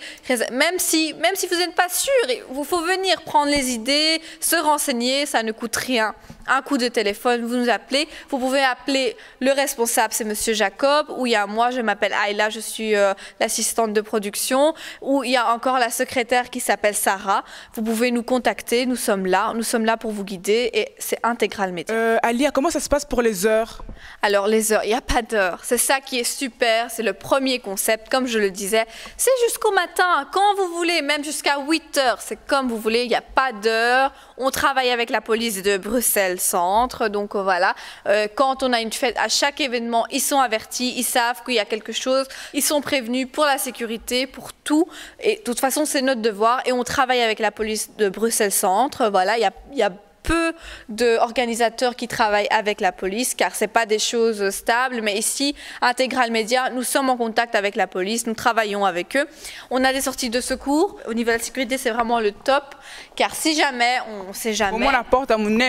même si vous n'êtes pas sûr, il faut venir prendre les idées, se renseigner, ça ne coûte rien. Un coup de téléphone, vous nous appelez. Vous pouvez appeler le responsable, c'est Monsieur Jacob, ou il y a moi, je m'appelle Ayla, je suis l'assistante de production, ou il y a encore la secrétaire qui s'appelle Sarah. Vous pouvez nous contacter, nous sommes là pour vous guider et c'est Intégral Média. Alia, comment ça se passe pour les heures? Alors les heures, il n'y a pas d'heure. C'est ça qui est super, c'est le premier concept, comme je le disais. C'est jusqu'au matin, quand vous voulez, même jusqu'à 8 heures, c'est comme vous voulez, il n'y a pas d'heure. On travaille avec la police de Bruxelles Centre, donc voilà. Quand on a une fête, à chaque événement, ils sont avertis, ils savent qu'il y a quelque chose, ils sont prévenus pour la sécurité, pour tout. Et de toute façon, c'est notre devoir et on travaille avec la police de Bruxelles Centre. Voilà, il y a peu d'organisateurs qui travaillent avec la police car ce n'est pas des choses stables, mais ici, Intégral Média, nous sommes en contact avec la police, nous travaillons avec eux. On a des sorties de secours. Au niveau de la sécurité, c'est vraiment le top car si jamais, on ne sait jamais. Comment la porte à mon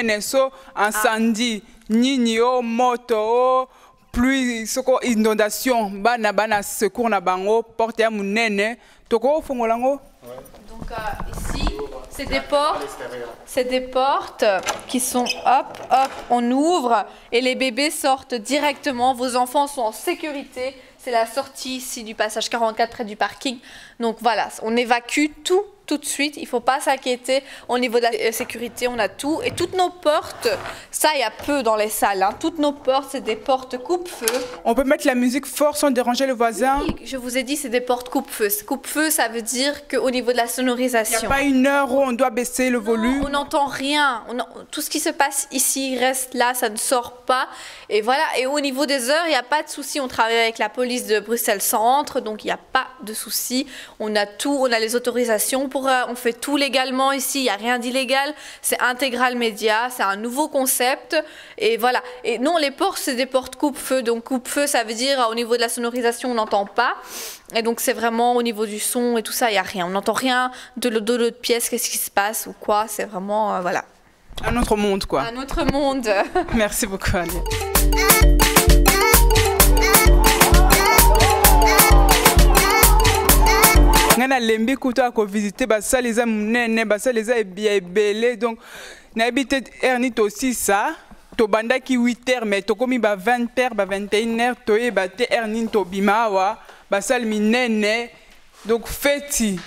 incendie, ni moto, pluie, inondation, bana secours na bango, porte à mon toko fongolango. Donc ici, c'est des portes qui sont hop, on ouvre et les bébés sortent directement. Vos enfants sont en sécurité. C'est la sortie ici du passage 44 près du parking. Donc voilà, on évacue tout de suite. Il ne faut pas s'inquiéter. Au niveau de la sécurité, on a tout. Et toutes nos portes, ça, il y a peu dans les salles. Hein. Toutes nos portes, c'est des portes coupe-feu. On peut mettre la musique fort sans déranger le voisin. Oui, je vous ai dit, c'est des portes coupe-feu. Coupe-feu, ça veut dire qu'au niveau de la sonorisation... Il n'y a pas une heure où on doit baisser le volume. On n'entend rien. Tout ce qui se passe ici reste là, ça ne sort pas. Et voilà. Et au niveau des heures, il n'y a pas de souci. On travaille avec la police de Bruxelles Centre, donc il n'y a pas de souci. On a tout, on a les autorisations. On fait tout légalement ici, il n'y a rien d'illégal. C'est Intégral Média, c'est un nouveau concept. Et voilà. Et non, les portes, c'est des portes coupe-feu. Donc coupe-feu, ça veut dire au niveau de la sonorisation, on n'entend pas. Et donc c'est vraiment au niveau du son et tout ça, il n'y a rien. On n'entend rien de l'autre pièce, qu'est-ce qui se passe ou quoi. C'est vraiment, voilà. Un autre monde, quoi. Un autre monde. Merci beaucoup, Alia. Ngana lembi kuto ako visiter basa les munene basa les ebele donc na habité ernit aussi ça to banda ki 8h mais to komi ba 20h ba 21h to e ba te ernit to bimawa basa minene donc feti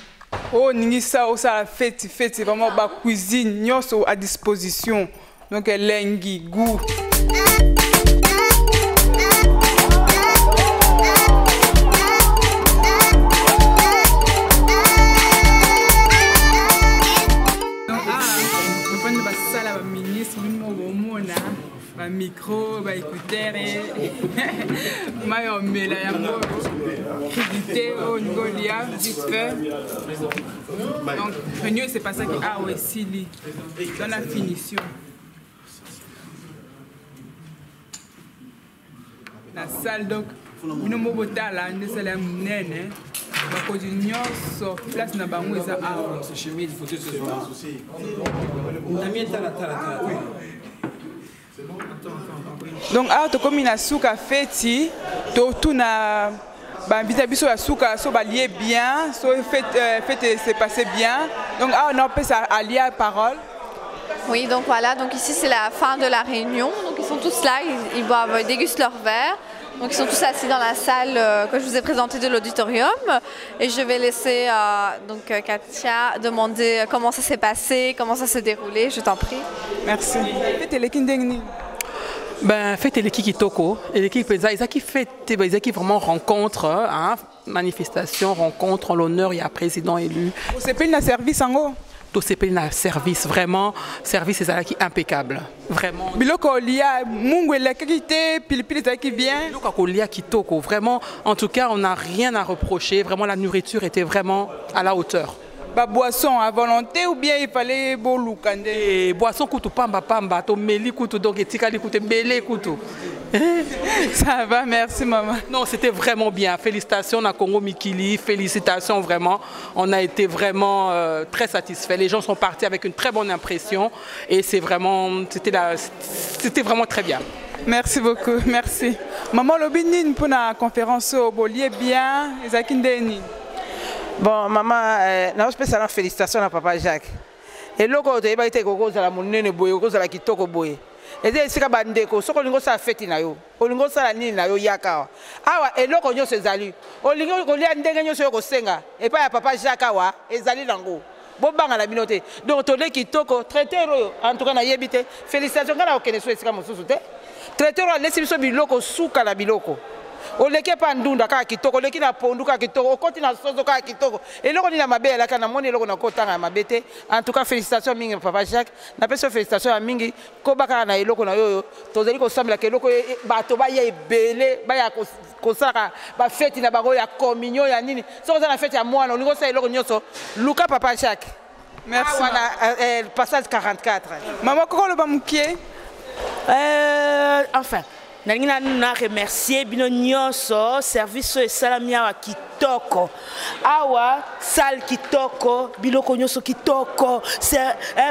oh ningi ça o ça feti vraiment ba cuisine nyoso à disposition donc lengi goût. Micro, écouteur et maillot mela yango crédité au niveau lia vite fait. Donc mieux c'est pas ça qui a aussi li dans la finition. La salle donc nous mobota là ne c'est la munene ba ko nyonso place na bango eza a ce chemise faut ce soir. Na mieta la tala. Donc, tu comme une souka feti, tout na invité biso la souka so balié bien, so fête s'est passé bien. Donc, on a appelé ça allier parole. Oui, donc voilà, donc ici c'est la fin de la réunion. Donc ils sont tous là, ils boivent, ils dégustent leur verre. Donc ils sont tous assis dans la salle que je vous ai présentée de l'auditorium. Et je vais laisser donc Katia demander comment ça s'est passé, comment ça s'est déroulé. Je t'en prie. Merci. Ben, fête l'équipe Kitoko, et l'équipe qui fait qui vraiment rencontre, hein, manifestation, rencontre en l'honneur, il y a président élu. C'est pas un service en gros. tout c'est un service vraiment service qui impeccable vraiment biloko lia mungu elekite pilipili qui bien biloko lia kitoko vraiment en tout cas on n'a rien à reprocher vraiment la nourriture était vraiment à la hauteur. Ba boisson à volonté ou bien il fallait bolukande et boisson kutu pamba pamba to meli kutu donc etikali kutu belé kutu. Ça va, merci maman. Non, c'était vraiment bien. Félicitations à Congo Mikili, félicitations vraiment. On a été vraiment très satisfaits. Les gens sont partis avec une très bonne impression et c'était vraiment très bien. Merci beaucoup, merci. Maman Lobinine pour la conférence au Bolier bien, Ezakindeni. Bon, maman, nous spécialement félicitations à papa Jacques. Et là, quand tu as été à la monnaie, à la kitoko boye. Et c'est ce que bandeko, ce qu'on a fait na yo, on a la nini na yo yaka. Awa, et là qu'on y a ses alus. On y a ndenge sur le senga. Et pas à papa Jacques awa, et zali lango. Bon bang à la minoté. Donc on est kitoko, traité en tout cas na yebite. Félicitations quand on connaît ce que mon sous-souté. Traité laissez nous biloko souka la biloko. Oleke pa ndunda kaka kitoko, oleki na pondu kaka kitoko, okoti na soso kaka kitoko. Et là on a mabé la kana moni loko na kota na mabete. En tout cas félicitations mingi papa Jacques. Na peso félicitations à mingi ko baka na eloko na yoyo. Tozali ko sambla ke loko bato ba ye belé, ba ya ko saka ba fête na bango ya communion ya nini. So za na fête ya mwana, olingo sa eloko nyoso. Luka papa Jacques. Merci. Voilà passage 44. Maman koko lo ba mukie. Enfin na remercier bino nyonso service et salamia wa kitoko awa salle kitoko biloko nyonso kitoko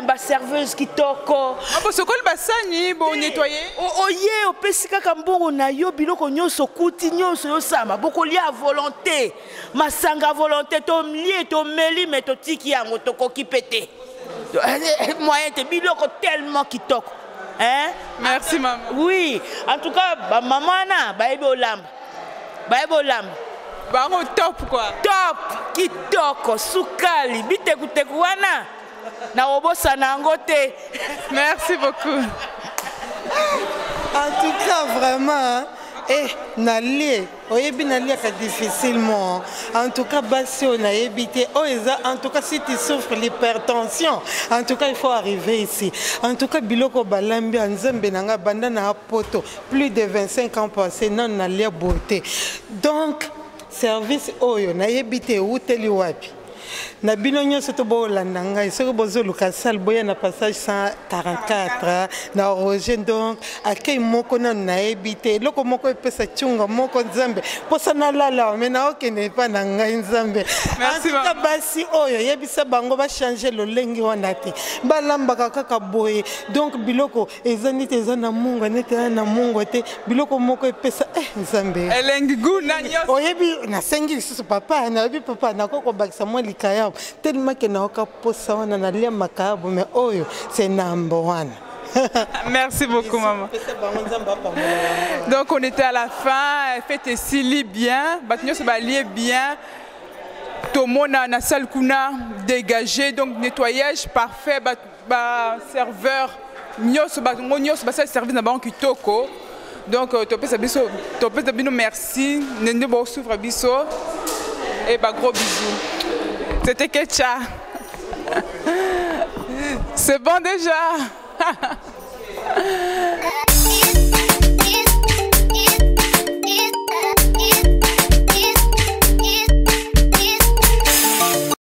ba serveuse kitoko abo sokoli basani bo nettoyer oye opesi kaka mbongo na yo biloko nyonso kuti nyonso yo sama bokolia à volonté masanga à volonté to mlie to meli mais to tiki yango tokoki pété moyen te biloko tellement kitoko. Hein? Merci maman. Oui, en tout cas, maman na baïbo lamb. Baïbo lamb. Bango top quoi. Top kitoko sukali bitekuteku wana. Na obosa na ngote. Merci beaucoup. En tout cas, vraiment, nalie, oyebi nalie ka difficilement. En tout cas, basi on a évité. En tout cas, si tu souffres l'hypertension, en tout cas, il faut arriver ici. En tout cas, biloko balambi anzembe nanga banda na poto. Plus de 25 ans passés, non nalie beauté. Donc, service oyo na évité ou teli wapi. Na bino nyonso to bolanda ngai soko bozoluka salle boya na passage 144 na Roger donc akei moko na ebité loko moko epesa tchunga moko nzambe posa na lala mais na okene pa na ngai nzambe. Merci ka basi oyo yebisa bango ba changer lolengi wana te balambaka kaka boye donc biloko ezani te ezana mungu nete na mungu te biloko moko epesa nzambe elengi guna nyonso oyebi na sengi susu papa na yebi papa na koko bakisa moi likaya tellement que na okaposa wana na lia makabo mais oyo c'est number one. Merci beaucoup maman. Donc on était à la fin, fête Sili bien, Batignon se balier bien. Tout le monde a na salle kuna dégagé donc nettoyage parfait serveur nyos ba service na banque kitoko. Donc topé sa bino merci, nende bo souffre biso et gros bisous. C'était Ketcha. C'est bon déjà.